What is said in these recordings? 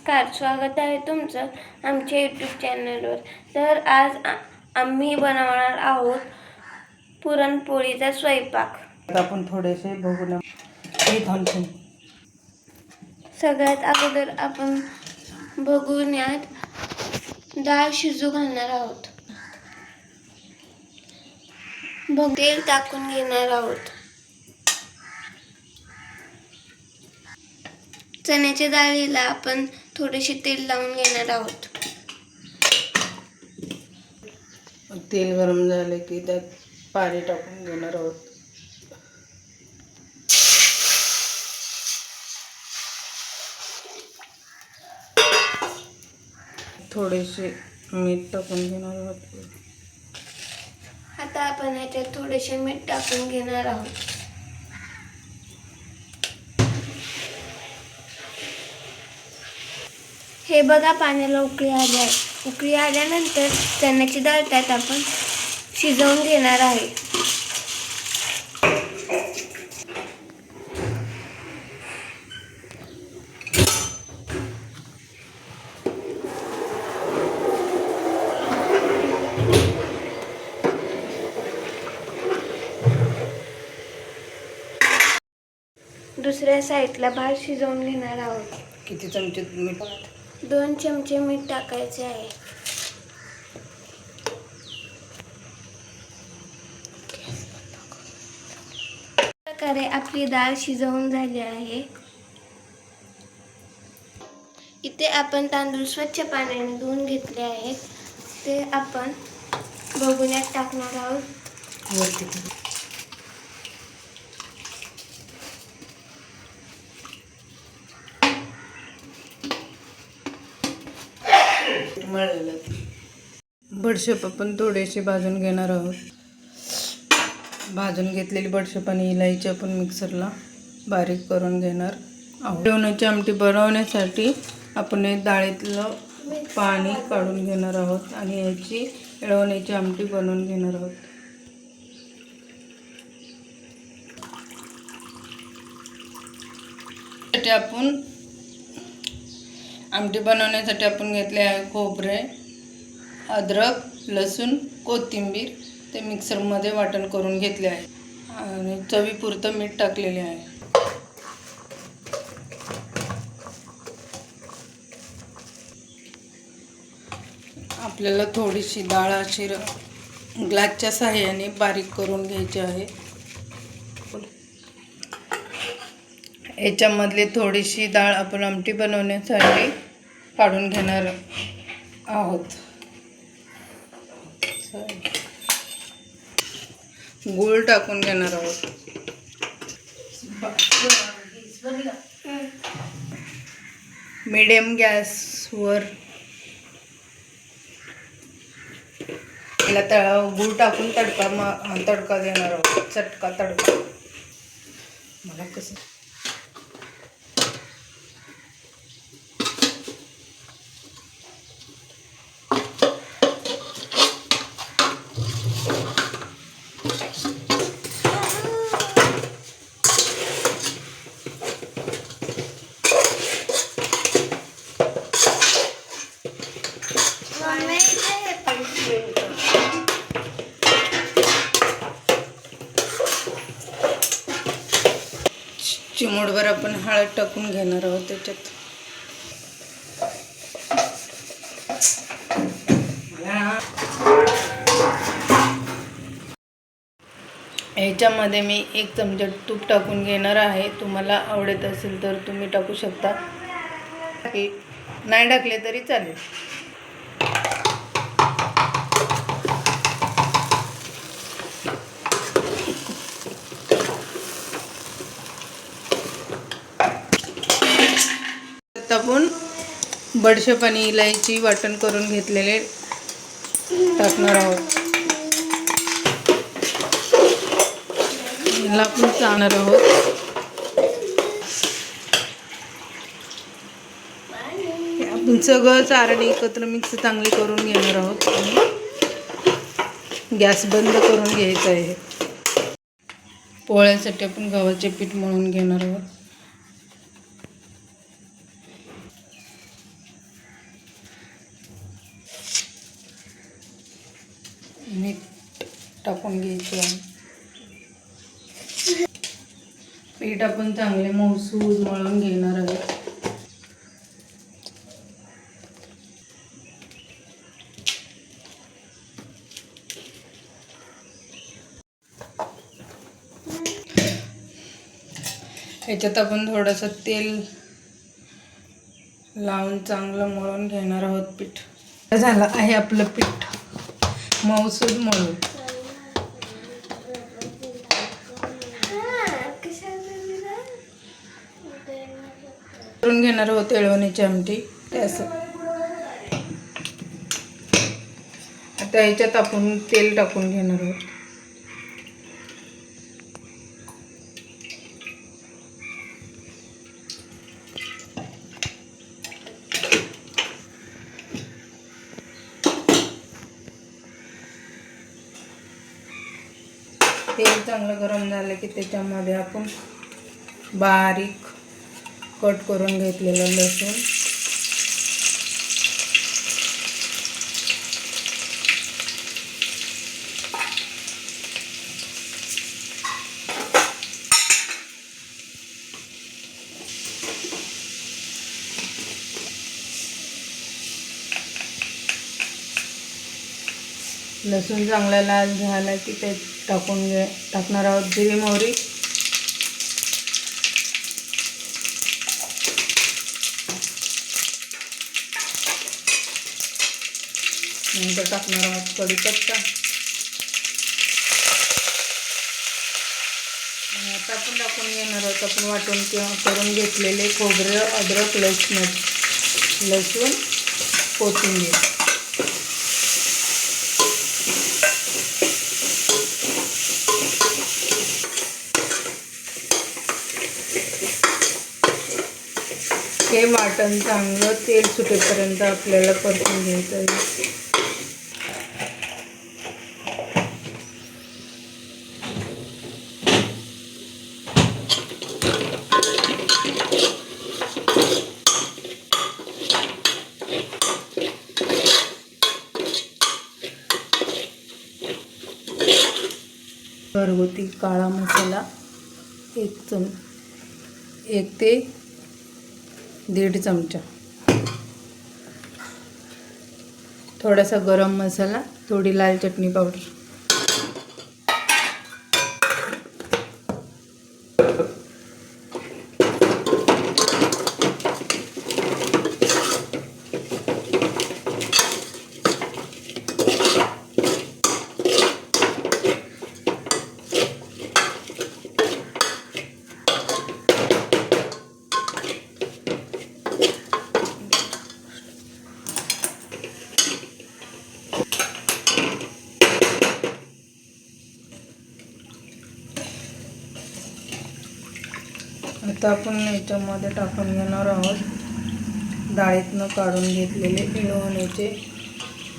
नमस्कार, स्वागत आहे तुमचं आमच्या यूट्यूब चॅनलवर। तर आज आम्ही बनवणार आहोत पुरणपोळीचा स्वयंपाक। आपण थोडेसे बघूया हे थांबून सगळ्यात अगोदर आपण बघूयात डाळ शिजू घालणार आहोत। तेल टाकून घेणार आहोत। चण्याच्या डाळीला आपण थोडेसे तेल लावून घेणार आहोत। तेल गरम झाले की त्यात पाणी टाकून घेणार आहोत। थोडेसे मीठ टाकून घेणार आहोत। आता आपण याच्यात थोडेसे मीठ टाकून घेणार आहोत। हे बघा, पाण्याला उकळी आली आहे। उकळी आल्यानंतर चण्याची डाळ त्यात आपण शिजवून घेणार आहे। दुसऱ्या साईडला भात शिजवून घेणार आहोत। किती चमचे मीठ? 2 चमचे मीठ टाकायचे आहे। प्रकारे आपली डाळ शिजवून झाली आहे। इथे आपण तांदूळ स्वच्छ पाण्याने धुवून घेतले आहेत। ते आपण भगोन्यात टाकणार आहोत। बडीशेप आपण थोडेसे भाजून घेणार आहोत। भाजून घेतलेली बडीशेप आणि इलायची आपण मिक्सरला बारीक करून घेणार आहोत। जेवणाची आमटी बनवण्यासाठी आपण डाळीतलं पाणी काढून घेणार आहोत आणि याची येळवण्याची आमटी बनवून घेणार आहोत। आपण आमटी बनवण्यासाठी आपण घेतले आहे खोबरे, अद्रक, लसूण, कोथिंबीर ते मिक्सरमध्ये वाटण करून घेतले आहे आणि चवीपुरतं मीठ टाकलेले आहे। आपल्याला थोडीशी डाळ अशी ग्लासच्या साहाय्याने बारीक करून घ्यायची आहे। याच्यामधली थोडीशी डाळ आपण आमटी बनवण्यासाठी काढून घेणार आहोत। गूळ टाकून घेणार आहोत। मीडियम गॅसवर गूळ टाकून तडका देणार आहोत। चटका तडका मला कसं चिमूटभर आपण हळद टाकून घेणार आहोत त्याच्यात। याच्यामध्ये मी 1 चमचा तूप टाकून घेणार आहे। तुम्हाला आवडत असेल तर तुम्ही टाकू शकता, नाही टाकले तरी चालेल। आपण बडीशेप आणि इलायची वाटण करून घेतलेले टाकणार आहोत। याला आपण चाळणार आहोत। आपण सगळं चारण एकत्र मिक्स चांगली करून घेणार आहोत आणि गॅस बंद करून घ्यायचा आहे। पोळ्यासाठी आपण गव्हाचे पीठ मळून घेणार आहोत। टाकून घ्यायची आहे. पीठ आपण चांगले मऊसूद मळून घेणार आहे. ह्याच्यात आपण थोडंसं तेल लावून चांगलं मळून घेणार आहोत पीठ. झालं आहे आपलं पीठ मऊसूद मळून. करून घेणार आहोत येळवण्याची आमटी. असं आता ह्याच्यात आपण तेल टाकून घेणार आहोत. तेल चांगलं गरम झालं की त्याच्यामध्ये आपण बारीक कट करून घेतलेलं लसूण, लसूण चांगला लाल झाला की ते टाकणार आहोत जिरी मोहरी. नंतर टाकणार आहोत कढीपत्ता. आता आपण टाकून घेणार आहोत आपण वाटून किंवा करून घेतलेले खोबरं, अद्रक, लसूण, कोथिंबीर. हे वाटण चांगलं तेल सुटेपर्यंत आपल्याला परतून घ्यायचं आहे. घरगुती काळा मसाला 1 ते 1.5 चमचा. थोडासा गरम मसाला, थोडी लाल चटणी पावडर. आता आपण याच्यामध्ये टाकून घेणार आहोत डाळीतनं काढून घेतलेले येळवण्याचे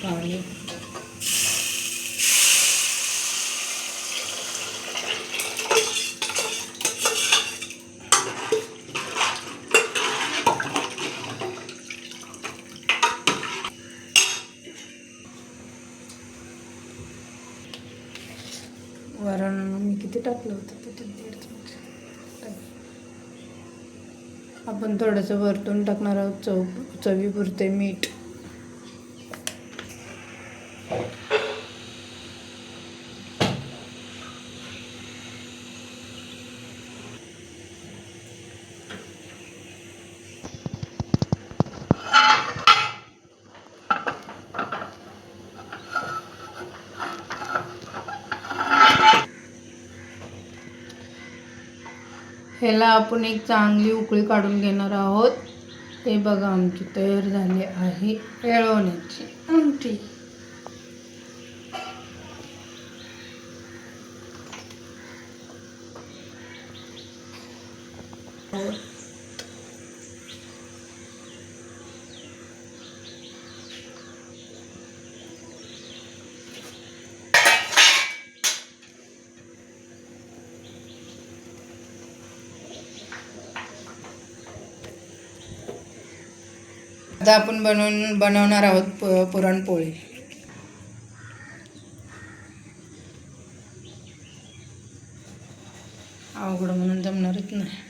पाणी. वरण मी किती टाकलं होतं त्याच्यात 1.5 चमचा. आपण थोडंसं वरतून टाकणार आहोत चवीपुरते मीठ. ह्याला आपण एक चांगली उकळी काढून घेणार आहोत. हे बघा आमची तयार झाली आहे येळवण्याची आमटी. आता आपण बनवणार आहोत पुरणपोळी. लागणारच नाही.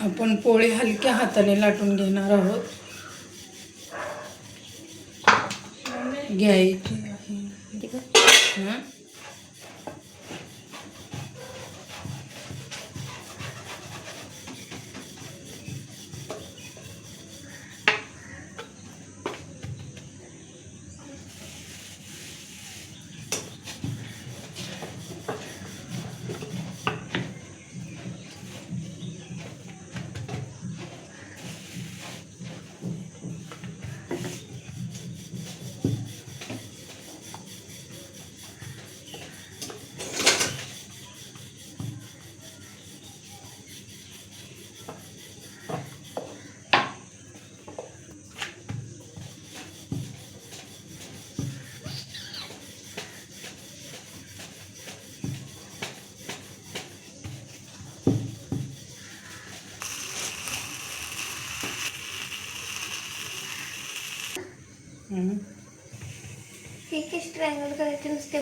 आपण पोळी हलक्या हाताने लाटून घेणार आहोत. घ्यायची आहे. हं? हे किस ट्रायंगल करायचे नुसते.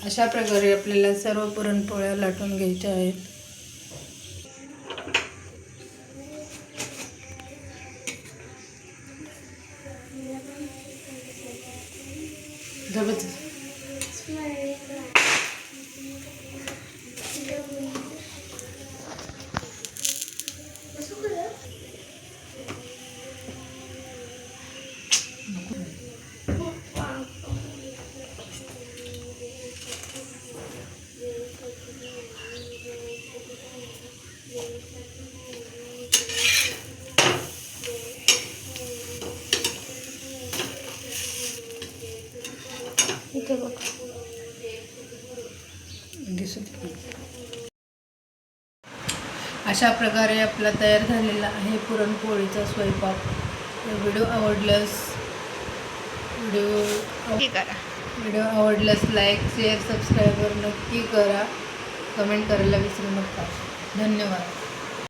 अशा प्रकारे आपल्याला सर्व पुरणपोळ्या लाटून घ्यायच्या आहेत. इथे बघ. अशा प्रकारे आपला तयार झालेला आहे पुरणपोळीचा स्वयंपाक. व्हिडिओ आवडल्यास लाईक, शेअर, सबस्क्राईब नक्की करा. कमेंट करायला विसरू नका. धन्यवाद.